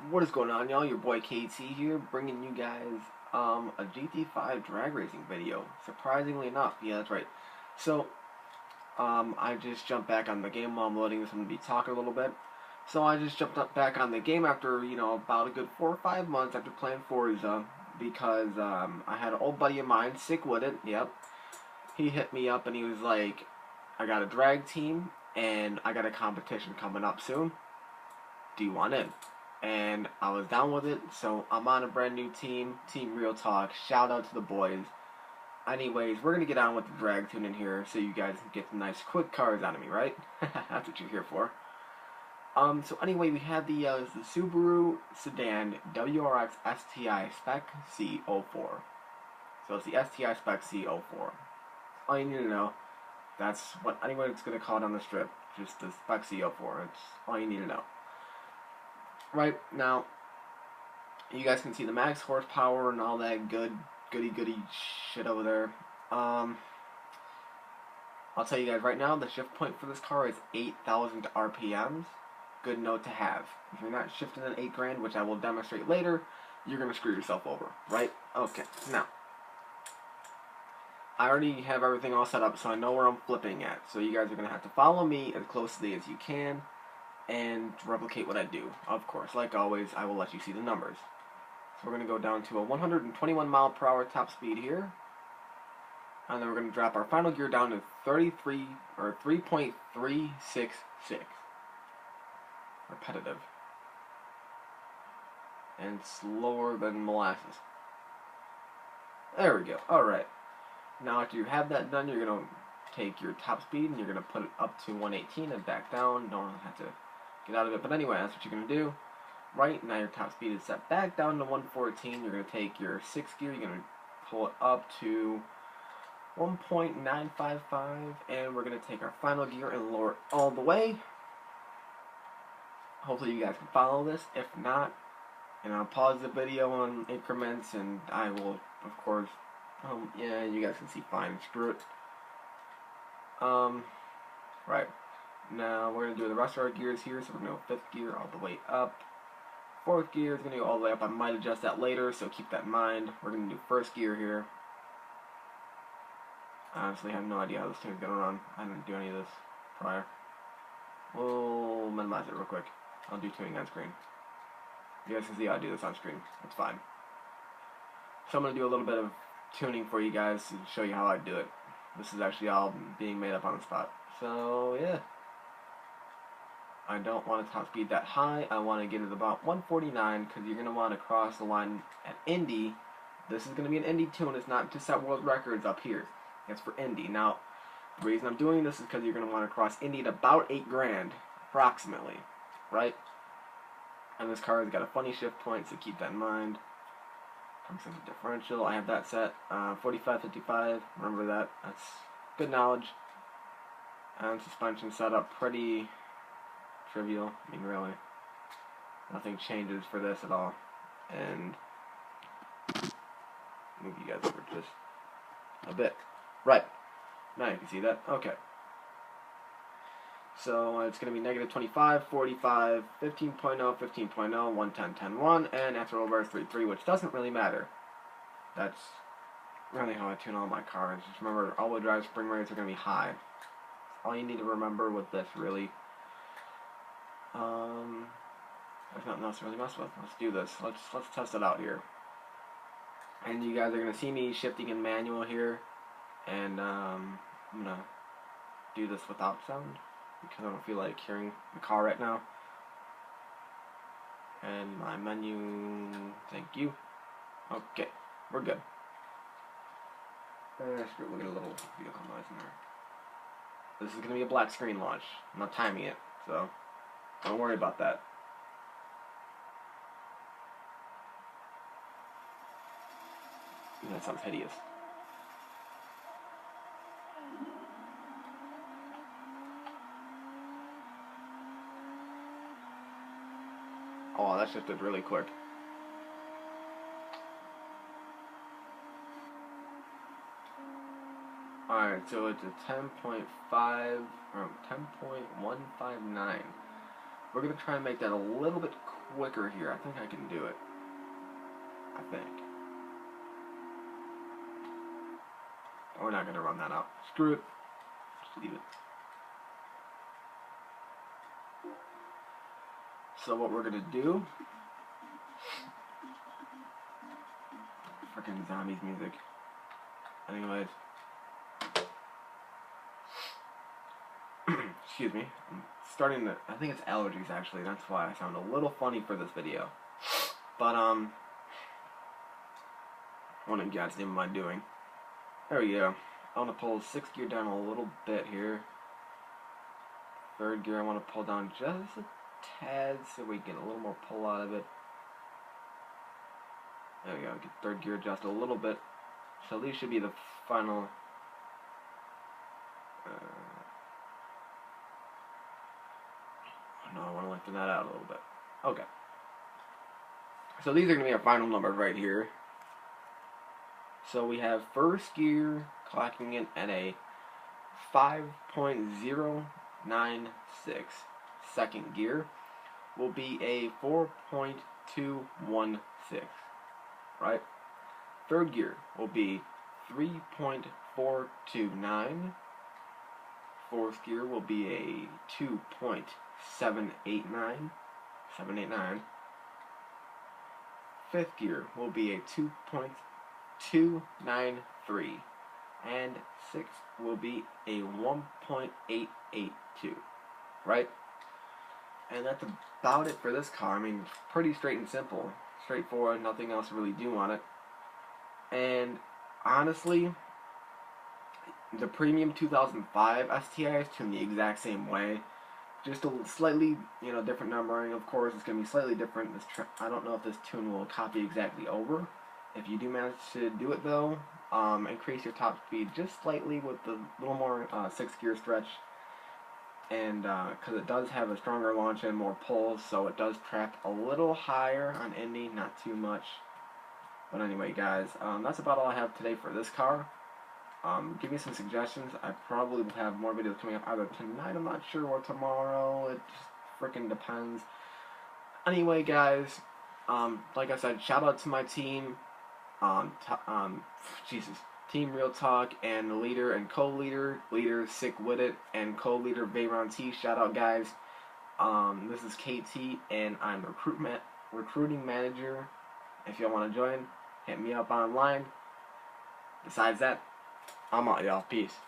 What is going on, y'all? Your boy KT here, bringing you guys a Gt5 drag racing video. Surprisingly enough, yeah, that's right. So, I just jumped back on the game while I'm loading this. I'm gonna be talking a little bit. So I just jumped up back on the game after about a good 4 or 5 months after playing Forza because I had an old buddy of mine sick with it. Yep, he hit me up and he was like, "I got a drag team and I got a competition coming up soon. Do you want in?" And I was down with it, so I'm on a brand new team, Team Real Talk. Shout out to the boys. Anyways, we're gonna get on with the drag tuning here, so you guys can get some nice quick cars out of me, right? That's what you're here for. So anyway, we have the Subaru sedan WRX STI Spec C04. So it's the STI Spec C04. All you need to know. That's what anyone's gonna call it on the strip. Just the Spec C04. It's all you need to know. Right, now, you guys can see the max horsepower and all that goody shit over there. I'll tell you guys right now, the shift point for this car is 8,000 RPMs. Good note to have. If you're not shifting at 8 grand, which I will demonstrate later, you're going to screw yourself over, right? Okay, now, I already have everything all set up, so I know where I'm flipping at. So you guys are going to have to follow me as closely as you can and replicate what I do. Of course, like always, I will let you see the numbers. So we're going to go down to a 121 mile per hour top speed here. And then we're going to drop our final gear down to 33 or 3.366. Repetitive. And slower than molasses. There we go. Alright. Now after you have that done, you're going to take your top speed and you're going to put it up to 118 and back down. Don't have to get out of it. But anyway, that's what you're going to do. Right, now your top speed is set back down to 114. You're going to take your 6th gear, you're going to pull it up to 1.955, and we're going to take our final gear and lower it all the way. Hopefully you guys can follow this. If not, and I'll pause the video on increments, and I will, of course, yeah, you guys can see fine. Screw it. Right. Now we're going to do the rest of our gears here, so we're going to go 5th gear all the way up. 4th gear is going to go all the way up. I might adjust that later, so keep that in mind. We're going to do 1st gear here. I honestly have no idea how this thing's going to run. I didn't do any of this prior. We'll minimize it real quick. I'll do tuning on screen. You guys can see how I do this on screen. It's fine. So I'm going to do a little bit of tuning for you guys to show you how I do it. This is actually all being made up on the spot. So, yeah. I don't want to top speed that high. I want to get it about 149 because you're going to want to cross the line at Indy. This is going to be an Indy tune. It's not to set world records up here. It's for Indy. Now, the reason I'm doing this is because you're going to want to cross Indy at about 8 grand, approximately, right? And this car has got a funny shift point, so keep that in mind. Comes in the differential. I have that set 45-55. Remember that. That's good knowledge. And suspension setup pretty trivial. I mean, really, nothing changes for this at all. And move you guys over just a bit. Right. Now you can see that. Okay. So it's going to be negative 25, 45, 15.0, 15.0, 110, 10, 1, and after over 3.3, which doesn't really matter. That's really how I tune all my cars. Just remember, all-wheel drive spring rates are going to be high. All you need to remember with this, really. There's nothing else to really mess with. Let's do this. Let's test it out here. And you guys are gonna see me shifting in manual here, and I'm gonna do this without sound because I don't feel like hearing the car right now. And my menu, thank you. Okay, we're good. We'll get a little vehicle noise in there. This is gonna be a black screen launch. I'm not timing it, so don't worry about that. That sounds hideous. Oh, that shifted really quick. Alright, so it's a 10.5 or 10.159. We're going to try and make that a little bit quicker here. I think I can do it. I think. We're not going to run that out. Screw it. Just leave it. So what we're going to do... Freaking zombies music. Anyways. Excuse me. I'm starting to... I think it's allergies, actually. That's why I sound a little funny for this video. But, what in God's name am I doing? There we go. I want to pull 6th gear down a little bit here. 3rd gear I want to pull down just a tad so we get a little more pull out of it. There we go. Get 3rd gear adjusted a little bit. So these should be the final... no, I want to lengthen that out a little bit. Okay. So these are going to be our final numbers right here. So we have 1st gear clocking in at a 5.096. 2nd gear will be a 4.216. Right? 3rd gear will be 3.429. 4th gear will be a 2.789. 5th gear will be a 2.293. And 6th will be a 1.882. Right? And that's about it for this car. I mean, pretty straight and simple. Straightforward, nothing else to really do on it. And honestly, the premium 2005 STI is tuned the exact same way. Just a slightly, different numbering. Of course, it's going to be slightly different. I don't know if this tune will copy exactly over. If you do manage to do it though, increase your top speed just slightly with a little more 6th gear stretch. And because it does have a stronger launch and more pull, so it does trap a little higher on Indy, not too much. But anyway, guys, that's about all I have today for this car. Give me some suggestions. I probably will have more videos coming up either tonight, I'm not sure, or tomorrow. It just freaking depends. Anyway, guys, like I said, shout out to my team. Team Real Talk and leader and co-leader, leader Sick With It, and co-leader Bayron T. Shout out, guys. This is KT, and I'm recruiting manager. If y'all want to join, hit me up online. Besides that, I'm out, y'all. Peace.